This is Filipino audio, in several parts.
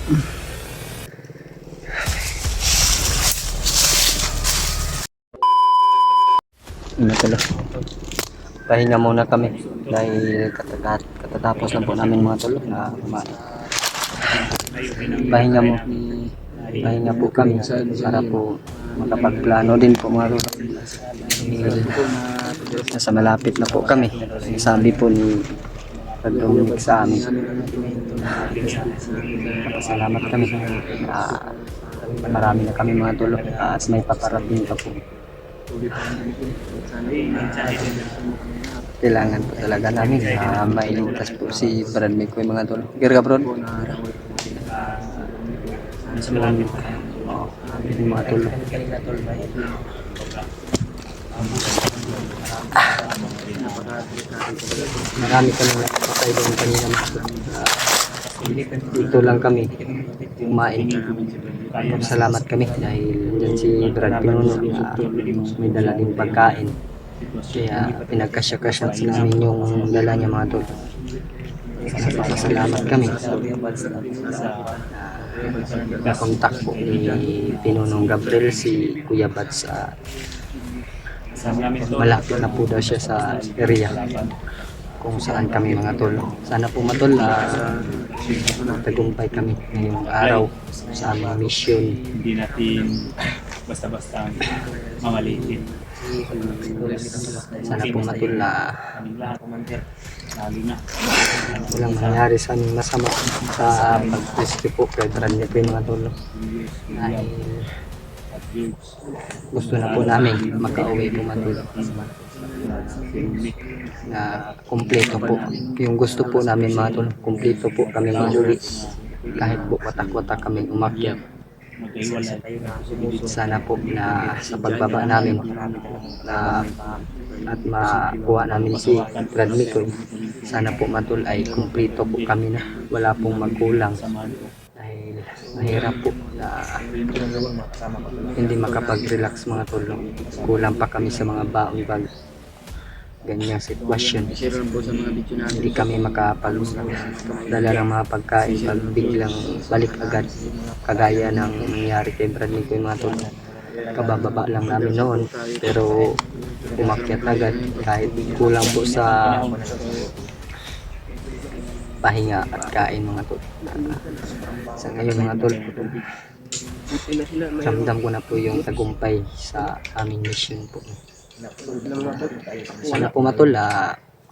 Tuloy. Pahinga muna kami dahil katatapos lang po namin mga tol na pahinga mo. Pahinga po kami para po makapagplano din po mga tol. Nasa malapit na po kami. Sabi po ni pag-Dominic sa amin. Salamat kami. Marami na kami mga tol at may paparating pa po. Kailangan po talaga namin na mailigtas po si Brad Mikoy mga tol. Girga Brad? Salamat mga tol. Marami kami nakapatay doon kanina mga tol. Dito lang kami kumain. Salamat kami dahil dyan si Brad Pinuno may dala din pagkain. Kaya pinagkasya-kasya namin yung dala niya mga tol. Salamat kami. Nakontak po ni Pinunong Gabriel si Kuya Bats. Malapit na po daw siya sa area kung saan kami mga tol. Sana po matol tagumpay kami ngayong araw sa aming mission. Hindi natin basta-basta mamalitin. Sana po matol na Lalo na walang mangyari sa aming masama sa pag-rescue po kay Brad Mikoy mga tol. Dahil gusto na po namin makauwi po mga tol. Na kumpleto po yung gusto po namin mga tol, kumpleto po kami mahuli kahit po watak-watak kami umakyat. Sana po na sa pagbaba namin na at makuha namin si Brad Mikoy, sana po matol ay kumpleto po kami na wala pong magkulang dahil mahirap po na hindi makapag-relax mga tol. Kulang pa kami sa mga baong bag ganyang sitwasyon. Hindi kami makapagdala ng mga pagkain pag biglang balik agad kagaya ng nangyari kay Brad Mikoy mga tol. Kabababa lang namin noon pero umakyat agad kahit kulang po sa pahinga at kain mga tol. Sa ngayon mga tol, ramdam ko na po yung tagumpay sa aming mission po. Sana po matol,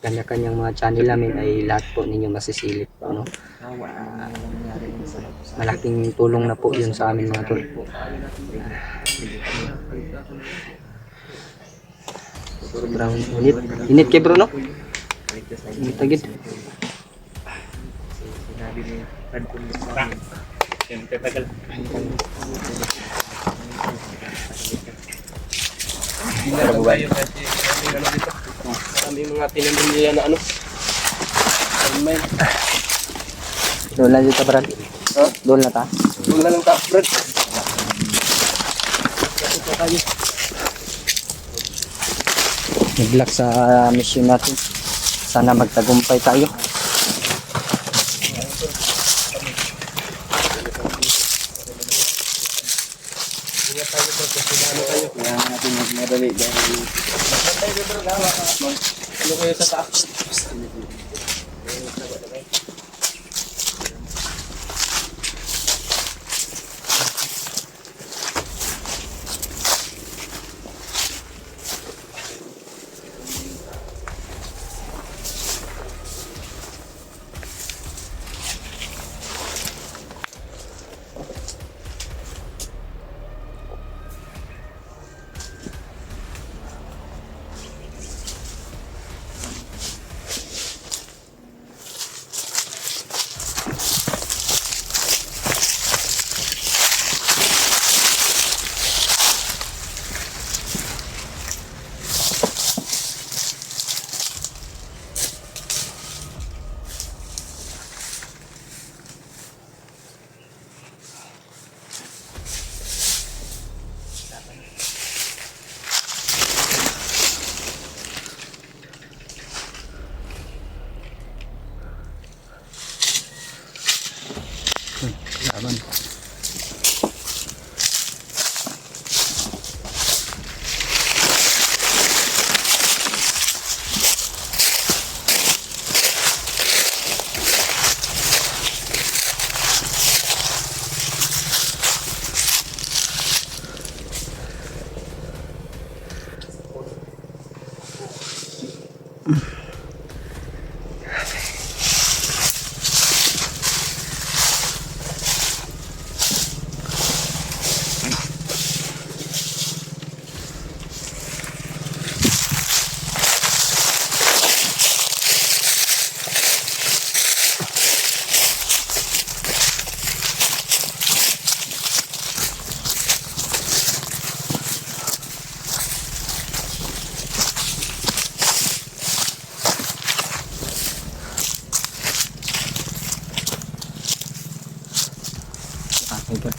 kanya-kanyang mga channel namin ay lahat po ninyo masisilip po, no? Malaking tulong na po yun sa amin mga tol. Sobrang init kay Bruno. Init agad. tagal. Kami mga pinamilya na ano. Doon lang dito Brad. Doon na ta. Doon na lang ta, Brad. Nag-luck sa mission natin. Sana magtagumpay tayo. Kailangan natin magmadali dahil ano kayo sa taas? Laban. Okay, good.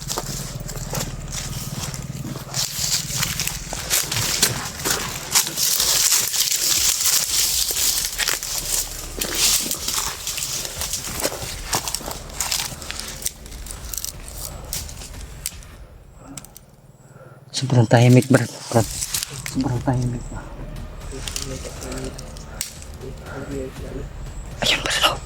Sobrang tahimik, Brad. Sobrang tahimik ba? Ayun pa daw.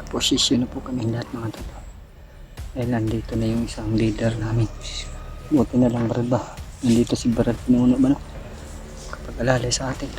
Posisyon na po kami lahat mga tao. Dahil nandito na yung isang leader namin. Buti na lang, Brad ba? Nandito si Brad Pinuno ba no? Kapag alalay sa atin.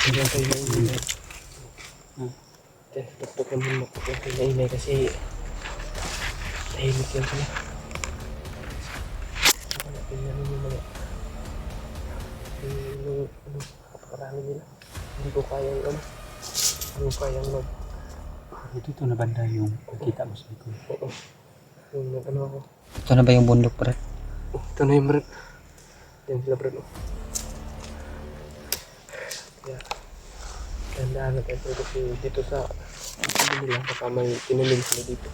Diyan kayo maingay. Huwag ka muna maingay kasi tahimik yan sila. Tingnan mo yung mga kapakarami nila. Hindi ko kayang mag... Ito na banda yung nakita mo sa likod. Oo. Yung ano ako. Ito na ba yung bundok, Brad? Ito na yung Brad. Yan sila Brad. Kaya tandaan na tayo kasi dito sa nila baka may tinalim sila dito.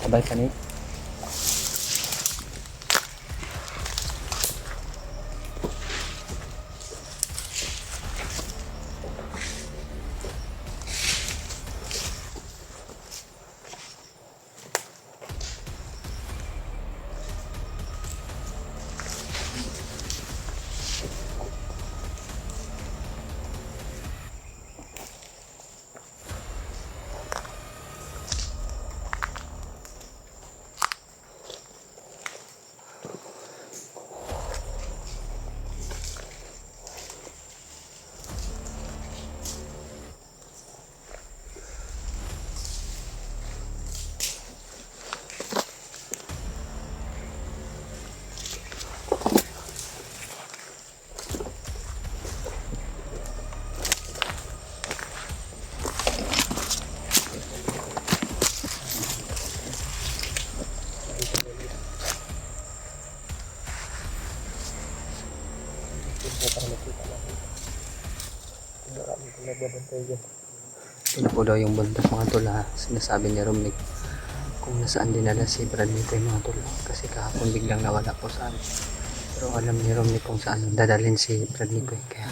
Sabay ka ni. para makita natin. Marami kong nagbabantay dyan. Ito na po daw yung buntas mga tol na sinasabi ni Romnick kung nasaan dinala si Bradley tayo mga tol. Kasi kahapon biglang nawala po sa amin. Pero alam ni Romnick kung saan dadalhin si Bradley ko. Kaya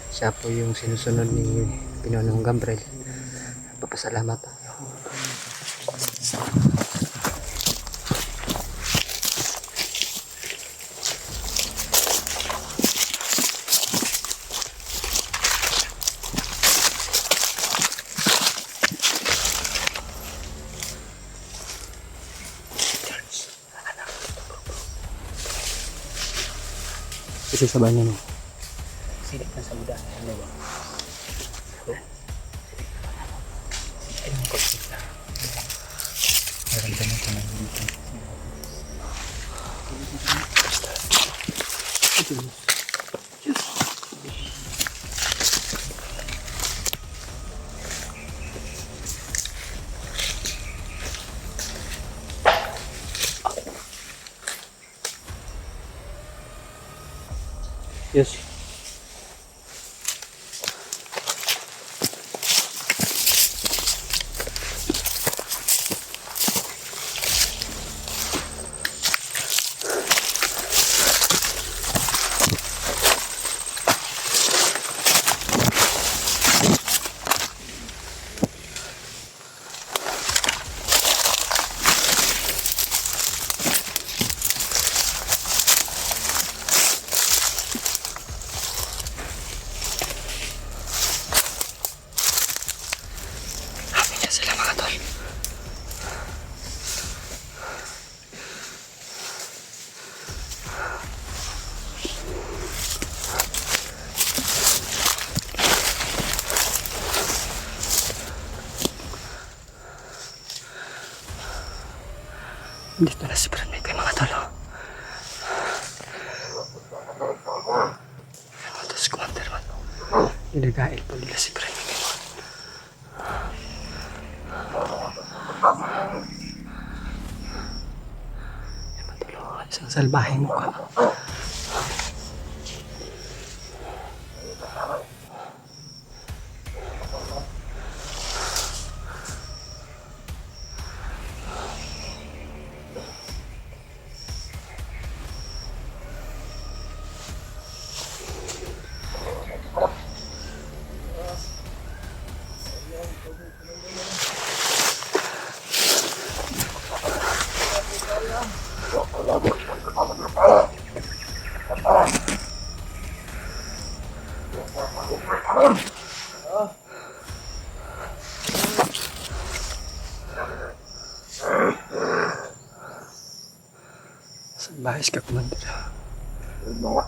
siya po yung sinusunod ni Pinonong Gabriel. Papasalamat tayo. Kasi sabay niya no. Silip na sa muda. Ano ba? Ayun ko sila. Naramdaman ko na dito. Yes. Sila mga tol. Dito na si Bradley tayo mga tol. Ano ito si Commander man. Nilagail po nila si Bradley. Isang salbaheng mukha. Bahis ka, Commander. Nah,